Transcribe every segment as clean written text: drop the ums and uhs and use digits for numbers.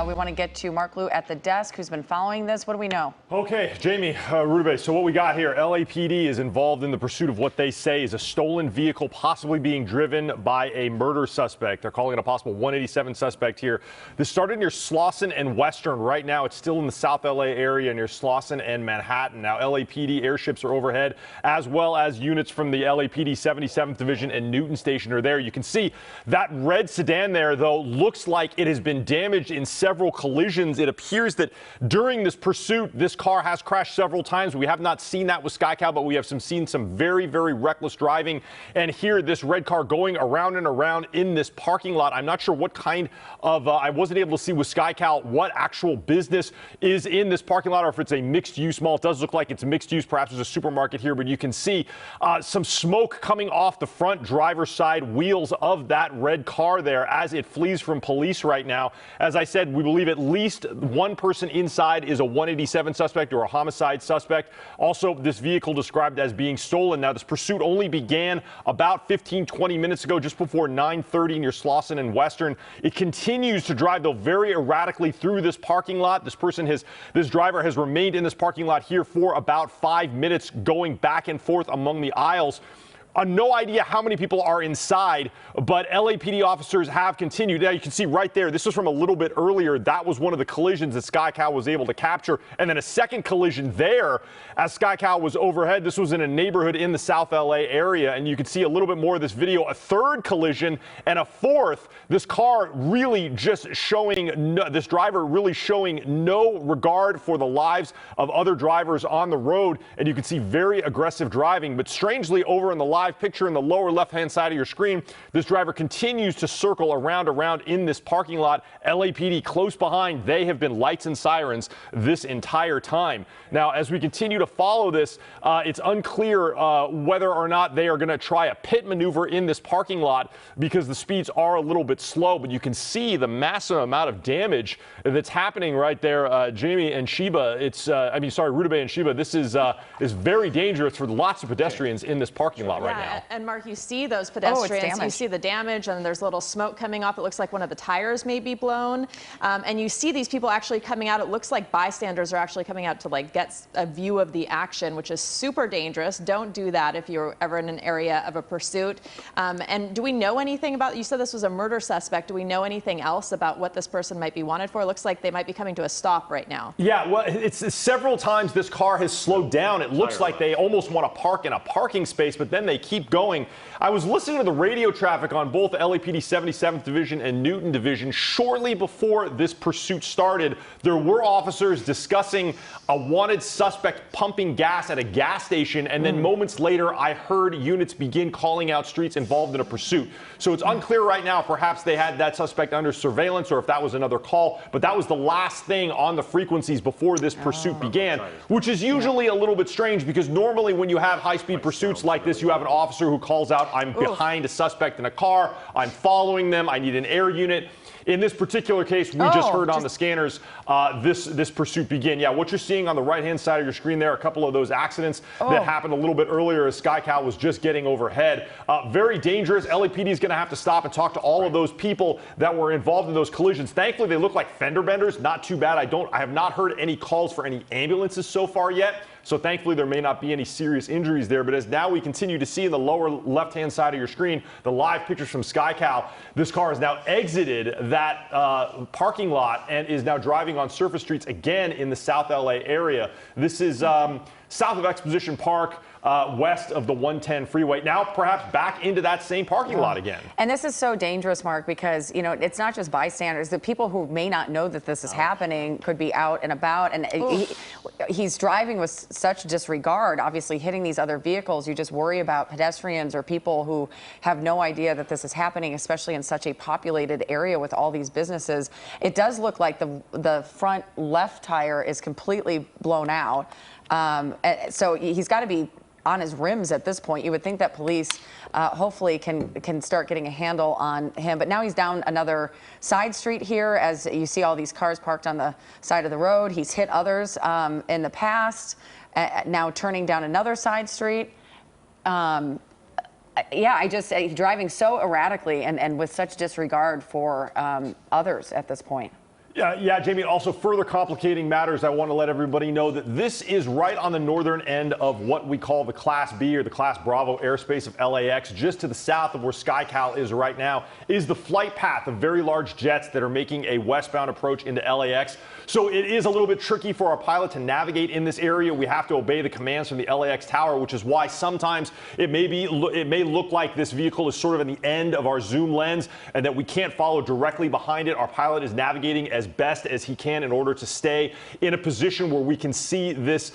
We want to get to Mark Liu at the desk, who's been following this. What do we know? Okay, Jamie, Rudebe, so what we got here, LAPD is involved in the pursuit of what they say is a stolen vehicle possibly being driven by a murder suspect. They're calling it a possible 187 suspect here. This started near Slauson and Western. Right now, it's still in the South LA area near Slauson and Manhattan. Now, LAPD airships are overhead, as well as units from the LAPD 77th Division and Newton Station are there. You can see that red sedan there, though, looks like it has been damaged in several collisions. It appears that during this pursuit, this car has crashed several times. We have not seen that with SkyCal, but we have seen some very, very reckless driving. And here, this red car going around and around in this parking lot. I'm not sure what kind of, I wasn't able to see with SkyCal what actual business is in this parking lot or if it's a mixed use mall. It does look like it's mixed use. Perhaps there's a supermarket here, but you can see some smoke coming off the front driver's side wheels of that red car there as it flees from police right now. As I said, we believe at least one person inside is a 187 suspect or a homicide suspect. Also, this vehicle described as being stolen. Now, this pursuit only began about 15-20 minutes ago, just before 9:30 near Slauson and Western. It continues to drive, though, very erratically through this parking lot. This driver has remained in this parking lot here for about 5 minutes, going back and forth among the aisles. No idea how many people are inside, but LAPD officers have continued. Now, you can see right there, this was from a little bit earlier. That was one of the collisions that SkyCal was able to capture. And then a second collision there as SkyCal was overhead. This was in a neighborhood in the South LA area, and you can see a little bit more of this video. A third collision and a fourth. This car really just showing, this driver really showing no regard for the lives of other drivers on the road. And you can see very aggressive driving. But strangely, over in the live picture in the lower left-hand side of your screen, this driver continues to circle around in this parking lot. LAPD close behind. They have been lights and sirens this entire time. Now, as we continue to follow this, it's unclear whether or not they are going to try a pit maneuver in this parking lot because the speeds are a little bit slow, but you can see the massive amount of damage that's happening right there, Jamie and Sheba. Rudebe and Sheba. This is very dangerous for lots of pedestrians in this parking lot right now. And Mark, you see those pedestrians, you see the damage, and there's a little smoke coming off. It looks like one of the tires may be blown. And you see these people actually coming out. It looks like bystanders are actually coming out to get a view of the action, which is super dangerous. Don't do that if you're ever in an area of a pursuit. And do we know anything about, you said this was a murder suspect. Do we know anything else about what this person might be wanted for? It looks like they might be coming to a stop right now. Yeah, well, it's several times this car has slowed down. It looks like they almost want to park in a parking space, but then they keep going. I was listening to the radio traffic on both LAPD 77th Division and Newton Division shortly before this pursuit started. There were officers discussing a wanted suspect pumping gas at a gas station, and then moments later I heard units begin calling out streets involved in a pursuit. So it's unclear right now, perhaps they had that suspect under surveillance or if that was another call, but that was the last thing on the frequencies before this pursuit began, which is usually a little bit strange because normally when you have high-speed pursuits like this, you have an officer who calls out, I'm behind a suspect in a car, I'm following them, I need an air unit. In this particular case, we just heard on the scanners this pursuit begin. Yeah, what you're seeing on the right-hand side of your screen there, a couple of those accidents that happened a little bit earlier as SkyCal was just getting overhead. Very dangerous. LAPD is going to have to stop and talk to all of those people that were involved in those collisions. Thankfully, they look like fender benders. Not too bad. I have not heard any calls for any ambulances so far yet. So thankfully, there may not be any serious injuries there. But as now we continue to see in the lower left-hand side of your screen, the live pictures from SkyCal, this car has now exited that parking lot and is now driving on surface streets again in the South LA area. This is south of Exposition Park, west of the 110 freeway, now perhaps back into that same parking lot again. And this is so dangerous, Mark, because, you know, it's not just bystanders. The people who may not know that this is happening could be out and about, and he's driving with such disregard, obviously hitting these other vehicles. You just worry about pedestrians or people who have no idea that this is happening, especially in such a populated area with all these businesses. It does look like the front left tire is completely blown out. So he's got to be on his rims at this point. You would think that police hopefully can start getting a handle on him. But now he's down another side street here as you see all these cars parked on the side of the road. He's hit others in the past, now turning down another side street. Yeah, driving so erratically and with such disregard for others at this point. Yeah, Jamie, also further complicating matters, I want to let everybody know that this is right on the northern end of what we call the Class B or the Class Bravo airspace of LAX. Just to the south of where SkyCal is right now is the flight path of very large jets that are making a westbound approach into LAX. So it is a little bit tricky for our pilot to navigate in this area. We have to obey the commands from the LAX tower, which is why sometimes it may look like this vehicle is sort of in the end of our zoom lens and that we can't follow directly behind it. Our pilot is navigating as best as he can in order to stay in a position where we can see this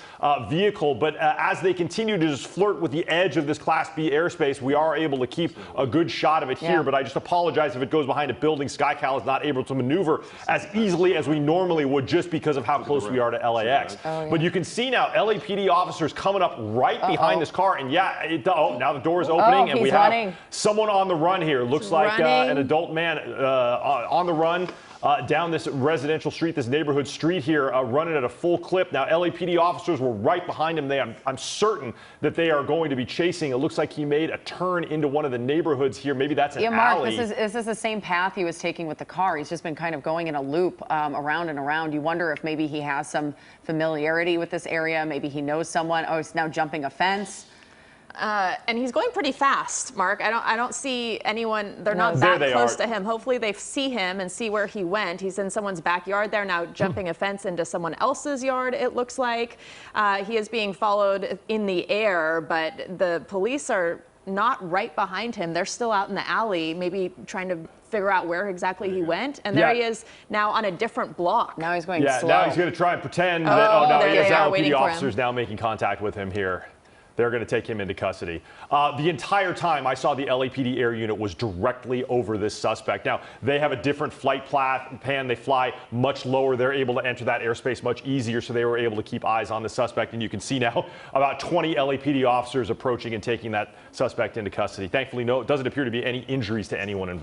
vehicle. But as they continue to just flirt with the edge of this Class B airspace, we are able to keep a good shot of it here. But I just apologize if it goes behind a building. SkyCal is not able to maneuver as easily as we normally would just because of how close we are to LAX. But you can see now LAPD officers coming up right behind this car. And now the door is opening and we have someone on the run here. Looks like an adult man on the run. Down this residential street, this neighborhood street here, running at a full clip. Now, LAPD officers were right behind him. I'm certain that they are going to be chasing. It looks like he made a turn into one of the neighborhoods here. Maybe that's an alley. Mark, is this the same path he was taking with the car? He's just been kind of going in a loop around and around. You wonder if maybe he has some familiarity with this area. Maybe he knows someone. Oh, he's now jumping a fence. And he's going pretty fast, Mark. I don't see anyone. They're not that close to him. Hopefully they see him and see where he went. He's in someone's backyard there now, jumping a fence into someone else's yard, it looks like. He is being followed in the air, but the police are not right behind him. They're still out in the alley, maybe trying to figure out where exactly he went. And there he is now on a different block. Now he's going slow. Now he's going to try and pretend that, no, he has LAPD officers now making contact with him here. They're going to take him into custody. The entire time I saw the LAPD air unit was directly over this suspect. Now, they have a different flight plan. They fly much lower. They're able to enter that airspace much easier, so they were able to keep eyes on the suspect. And you can see now about 20 LAPD officers approaching and taking that suspect into custody. Thankfully, no, it doesn't appear to be any injuries to anyone involved.